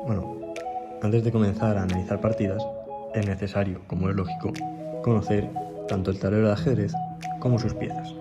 Bueno, antes de comenzar a analizar partidas, es necesario, como es lógico, conocer tanto el tablero de ajedrez como sus piezas.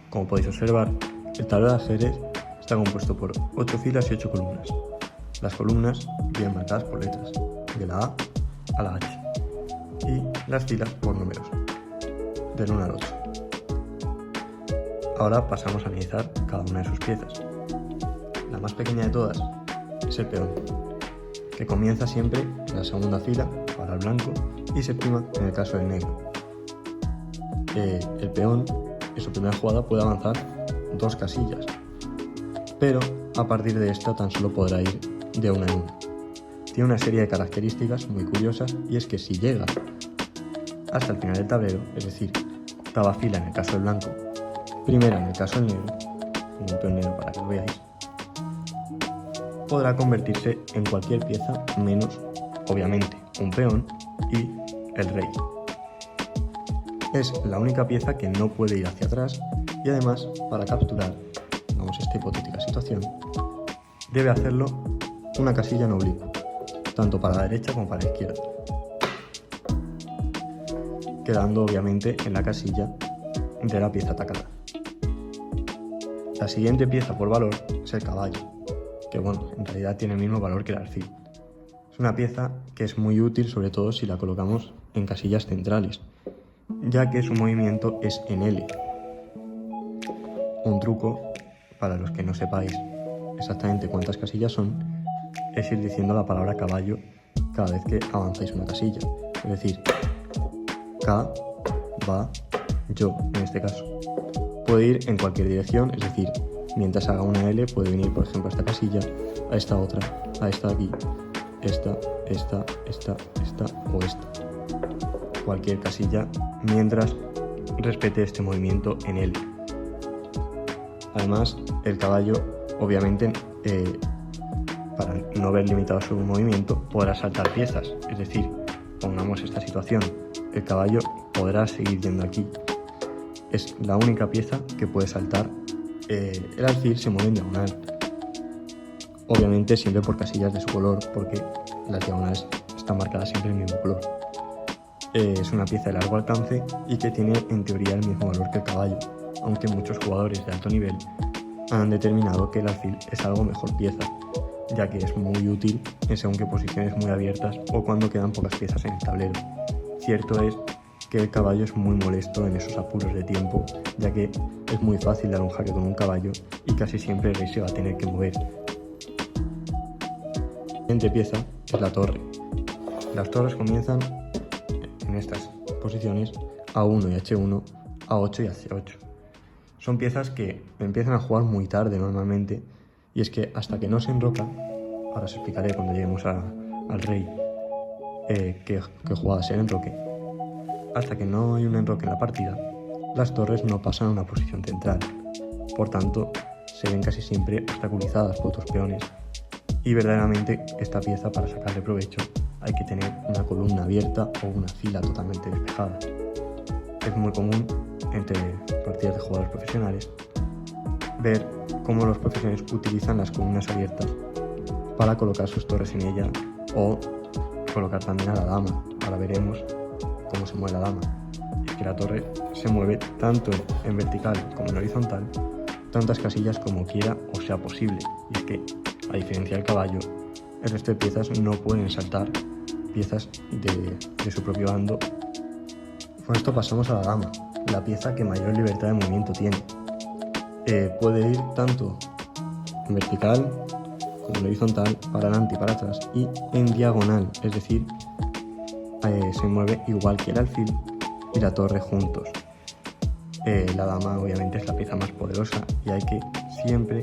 Como podéis observar, el tablero de ajedrez está compuesto por 8 filas y 8 columnas. Las columnas vienen marcadas por letras, de la A a la H, y las filas por números, del 1 al 8. Ahora pasamos a analizar cada una de sus piezas. La más pequeña de todas es el peón, que comienza siempre en la segunda fila para el blanco y se prima en el caso del negro. El peón en su primera jugada puede avanzar 2 casillas, pero a partir de esta tan solo podrá ir de una en una. Tiene una serie de características muy curiosas, y es que si llega hasta el final del tablero, es decir, octava fila en el caso del blanco, primera en el caso del negro, y un peón negro para que lo veáis, podrá convertirse en cualquier pieza menos, obviamente, un peón y el rey. Es la única pieza que no puede ir hacia atrás, y además, para capturar, digamos, esta hipotética situación, debe hacerlo una casilla en oblicuo, tanto para la derecha como para la izquierda, quedando obviamente en la casilla de la pieza atacada. La siguiente pieza por valor es el caballo, que bueno, en realidad tiene el mismo valor que el alfil. Es una pieza que es muy útil, sobre todo si la colocamos en casillas centrales, ya que su movimiento es en L. Un truco, para los que no sepáis exactamente cuántas casillas son, es ir diciendo la palabra caballo cada vez que avanzáis una casilla. Es decir, K, va, yo, en este caso. Puede ir en cualquier dirección, es decir, mientras haga una L puede venir, por ejemplo, a esta casilla, a esta otra, a esta de aquí, esta o esta. Cualquier casilla mientras respete este movimiento en L. Además, el caballo, obviamente, para no ver limitado su movimiento, podrá saltar piezas. Es decir, pongamos esta situación, el caballo podrá seguir yendo aquí. Es la única pieza que puede saltar. El alfil se mueve en diagonal, obviamente siempre por casillas de su color, porque las diagonales están marcadas siempre en el mismo color. Es una pieza de largo alcance y que tiene en teoría el mismo valor que el caballo, aunque muchos jugadores de alto nivel han determinado que el alfil es algo mejor pieza, ya que es muy útil en según qué posiciones muy abiertas o cuando quedan pocas piezas en el tablero. Cierto es que el caballo es muy molesto en esos apuros de tiempo, ya que es muy fácil dar un jaque con un caballo y casi siempre el rey se va a tener que mover. La siguiente pieza es la torre. Las torres comienzan en estas posiciones A1 y H1, A8 y H8. Son piezas que empiezan a jugar muy tarde normalmente, y es que hasta que no se enroca, ahora os explicaré cuando lleguemos al rey qué jugada es el enroque, hasta que no hay un enroque en la partida, las torres no pasan a una posición central. Por tanto, se ven casi siempre obstaculizadas por otros peones, y verdaderamente esta pieza, para sacarle provecho, hay que tener una columna abierta o una fila totalmente despejada. Es muy común entre partidas de jugadores profesionales ver cómo los profesionales utilizan las columnas abiertas para colocar sus torres en ella, o colocar también a la dama. Ahora veremos cómo se mueve la dama. Es que la torre se mueve tanto en vertical como en horizontal, tantas casillas como quiera o sea posible, y es que, a diferencia del caballo, el resto de piezas no pueden saltar piezas de su propio bando. Con esto pasamos a la dama, la pieza que mayor libertad de movimiento tiene. Puede ir tanto en vertical como en horizontal, para adelante y para atrás, y en diagonal, es decir, se mueve igual que el alfil y la torre juntos. La dama obviamente es la pieza más poderosa y hay que siempre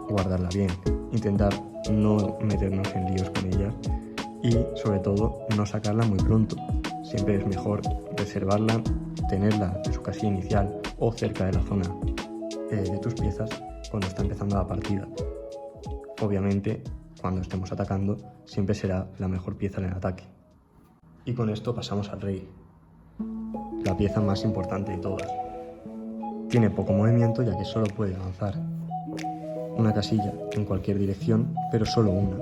guardarla bien, intentar no meternos en líos con ella y sobre todo no sacarla muy pronto. Siempre es mejor reservarla, tenerla en su casilla inicial o cerca de la zona de tus piezas cuando está empezando la partida. Obviamente, cuando estemos atacando, siempre será la mejor pieza en el ataque. Y con esto pasamos al rey, la pieza más importante de todas. Tiene poco movimiento, ya que solo puede avanzar una casilla en cualquier dirección, pero solo una.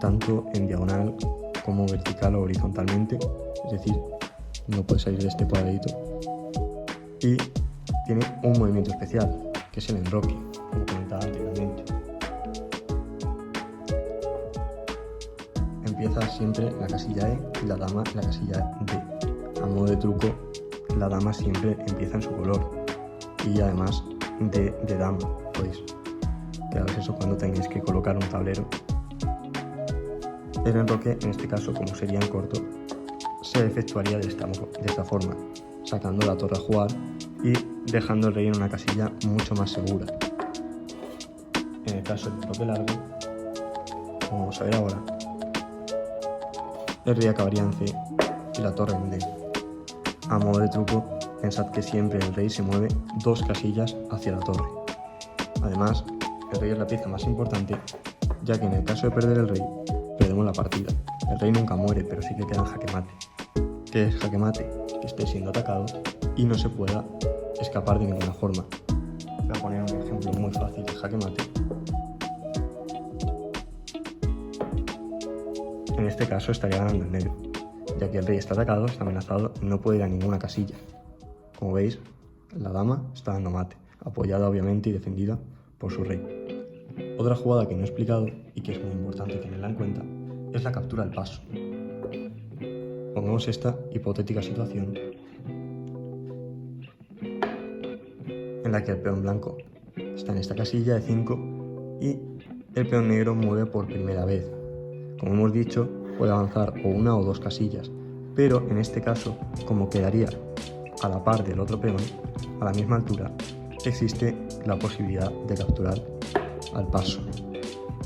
tanto en diagonal como vertical o horizontalmente, es decir, no puede salir de este cuadradito. Y tiene un movimiento especial, que es el enroque, como comentaba anteriormente. Empieza siempre en la casilla E y la dama en la casilla D. A modo de truco, la dama siempre empieza en su color y además de dama, podéis quedaros eso cuando tengáis que colocar un tablero. El enroque, en este caso, como sería en corto, se efectuaría de esta forma, sacando la torre a jugar y dejando el rey en una casilla mucho más segura. En el caso del enroque largo, como vamos a ver ahora, el rey acabaría en C y la torre en D. A modo de truco, pensad que siempre el rey se mueve 2 casillas hacia la torre. Además, el rey es la pieza más importante, ya que en el caso de perder el rey, perdemos la partida. El rey nunca muere, pero sí que queda en jaque mate. ¿Qué es jaque mate? Que esté siendo atacado y no se pueda escapar de ninguna forma. Voy a poner un ejemplo muy fácil de jaque mate. En este caso estaría ganando el negro, ya que el rey está atacado, está amenazado y no puede ir a ninguna casilla. Como veis, la dama está dando mate, apoyada obviamente y defendida por su rey. Otra jugada que no he explicado y que es muy importante tenerla en cuenta es la captura al paso. Pongamos esta hipotética situación en la que el peón blanco está en esta casilla de 5 y el peón negro mueve por primera vez. Como hemos dicho, puede avanzar o 1 o 2 casillas, pero en este caso, como quedaría a la par del otro peón, a la misma altura, existe la posibilidad de capturar al paso.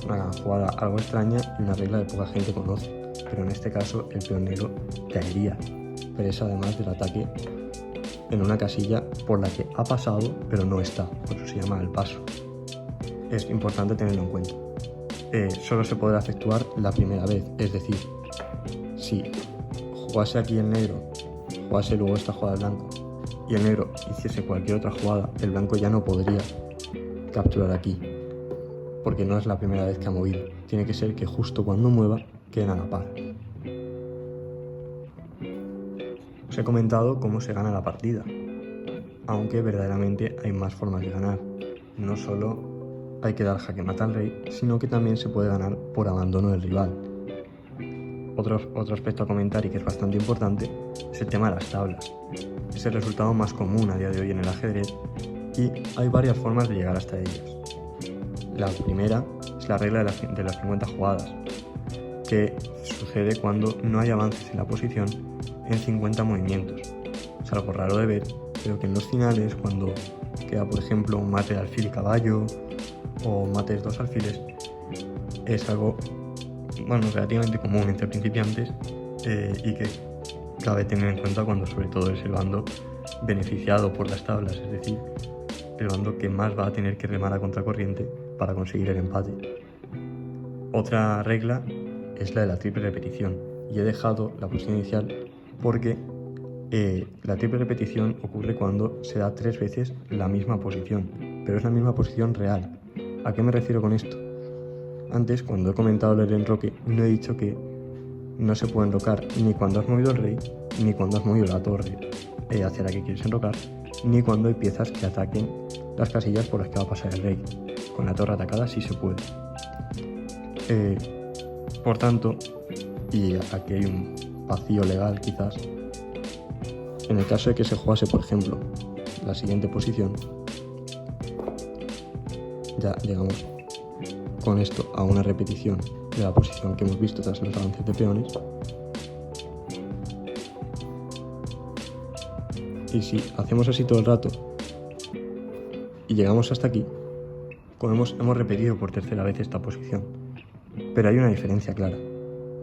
Una jugada algo extraña y una regla que poca gente conoce, pero en este caso el peón negro caería presa además del ataque en una casilla por la que ha pasado pero no está, por eso se llama al paso. Es importante tenerlo en cuenta. Solo se podrá efectuar la primera vez, es decir, si jugase aquí el negro, jugase luego esta jugada el blanco y el negro hiciese cualquier otra jugada, el blanco ya no podría capturar aquí, porque no es la primera vez que ha movido. Tiene que ser que justo cuando mueva queden a la par. Os he comentado cómo se gana la partida, aunque verdaderamente hay más formas de ganar. No solo hay que dar jaque mate al rey, sino que también se puede ganar por abandono del rival. Otro aspecto a comentar y que es bastante importante es el tema de las tablas. Es el resultado más común a día de hoy en el ajedrez y hay varias formas de llegar hasta ellas. La primera es la regla de las 50 jugadas, que sucede cuando no hay avances en la posición en 50 movimientos. Es algo raro de ver, pero que en los finales, cuando queda por ejemplo un mate de alfil y caballo o mates 2 alfiles, es algo relativamente común entre principiantes y que cabe tener en cuenta cuando sobre todo es el bando beneficiado por las tablas, es decir, el bando que más va a tener que remar a contracorriente para conseguir el empate. Otra regla es la de la triple repetición, y he dejado la posición inicial porque la triple repetición ocurre cuando se da 3 veces la misma posición, pero es la misma posición real. ¿A qué me refiero con esto? Antes, cuando he comentado el enroque, no he dicho que no se puede enrocar ni cuando has movido el rey, ni cuando has movido la torre hacia la que quieres enrocar, ni cuando hay piezas que ataquen las casillas por las que va a pasar el rey. Con la torre atacada sí se puede. Por tanto, y aquí hay un vacío legal quizás, en el caso de que se jugase, por ejemplo, la siguiente posición, ya llegamos con esto a una repetición de la posición que hemos visto tras los avances de peones. Y si hacemos así todo el rato y llegamos hasta aquí, hemos repetido por tercera vez esta posición. Pero hay una diferencia clara.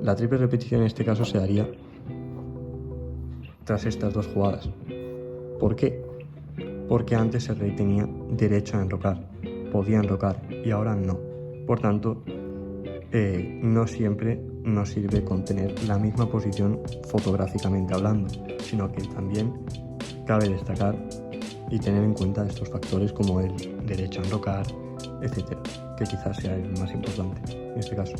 La triple repetición en este caso se daría tras estas 2 jugadas. ¿Por qué? Porque antes el rey tenía derecho a enrocar, podía enrocar y ahora no. Por tanto, no siempre nos sirve con tener la misma posición fotográficamente hablando, sino que también cabe destacar y tener en cuenta estos factores como el derecho a enrocar, etc., que quizás sea el más importante en este caso.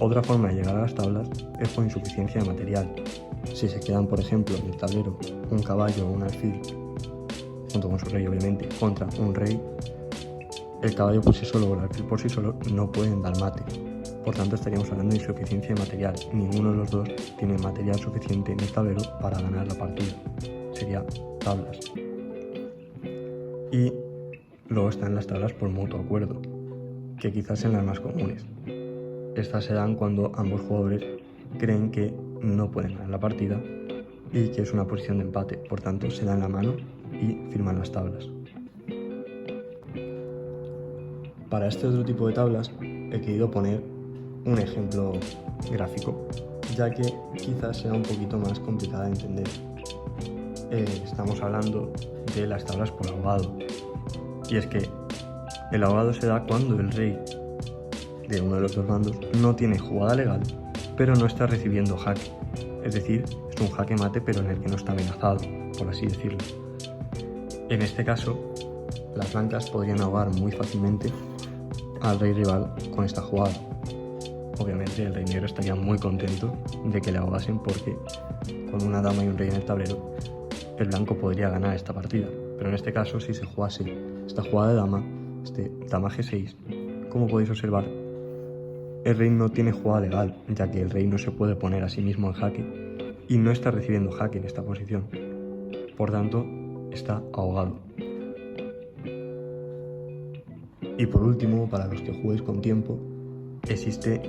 Otra forma de llegar a las tablas es por insuficiencia de material. Si se quedan, por ejemplo, en el tablero un caballo o un alfil, junto con su rey obviamente, contra un rey, el caballo por sí solo o el alfil por sí solo no pueden dar mate. Por tanto, estaríamos hablando de insuficiencia de material. Ninguno de los dos tiene material suficiente en el tablero para ganar la partida. Sería tablas. Y luego están las tablas por mutuo acuerdo, que quizás sean las más comunes. Estas se dan cuando ambos jugadores creen que no pueden ganar la partida y que es una posición de empate. Por tanto, se dan la mano y firman las tablas. Para este otro tipo de tablas he querido poner un ejemplo gráfico, ya que quizás sea un poquito más complicada de entender. Estamos hablando de las tablas por ahogado, y es que el ahogado se da cuando el rey de uno de los dos bandos no tiene jugada legal, pero no está recibiendo jaque, es decir, es un jaque mate pero en el que no está amenazado, por así decirlo. En este caso, las blancas podrían ahogar muy fácilmente al rey rival con esta jugada. Obviamente el rey negro estaría muy contento de que le ahogasen, porque con una dama y un rey en el tablero el blanco podría ganar esta partida. Pero en este caso, si se jugase esta jugada de dama, dama G6, como podéis observar, el rey no tiene jugada legal, ya que el rey no se puede poner a sí mismo en jaque y no está recibiendo jaque en esta posición. Por tanto, está ahogado. Y por último, para los que juguéis con tiempo, existe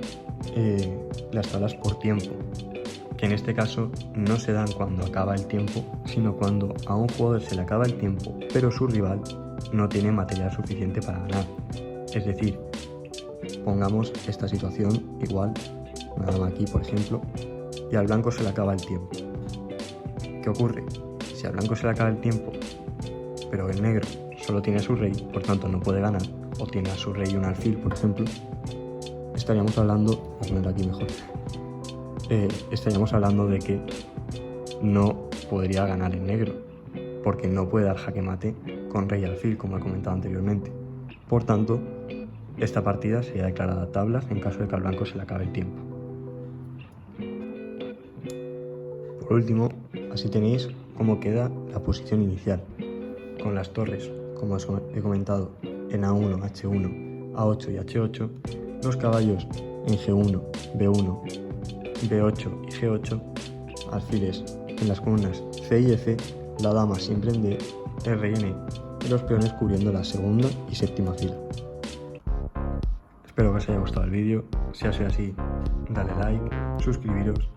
las tablas por tiempo, que en este caso no se dan cuando acaba el tiempo, sino cuando a un jugador se le acaba el tiempo, pero su rival no tiene material suficiente para ganar. Es decir, pongamos esta situación igual, una dama aquí por ejemplo, y al blanco se le acaba el tiempo. ¿Qué ocurre? Si al blanco se le acaba el tiempo, pero el negro solo tiene a su rey, por tanto no puede ganar, o tiene a su rey y un alfil, por ejemplo, estaríamos hablando, voy a poner aquí mejor, estaríamos hablando de que no podría ganar el negro, porque no puede dar jaque mate con rey y alfil, como he comentado anteriormente. Por tanto, esta partida sería declarada tablas en caso de que al blanco se le acabe el tiempo. Por último, así tenéis cómo queda la posición inicial, con las torres, como os he comentado, en A1, H1, A8 y H8, los caballos en G1, B1, B8 y G8, alfiles en las columnas C y F, la dama siempre en D, el rey en E y los peones cubriendo la segunda y séptima fila. Espero que os haya gustado el vídeo. Si ha sido así, dale like, suscribiros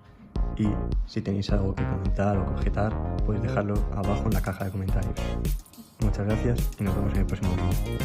y si tenéis algo que comentar o que objetar, podéis dejarlo abajo en la caja de comentarios. Muchas gracias y nos vemos en el próximo vídeo.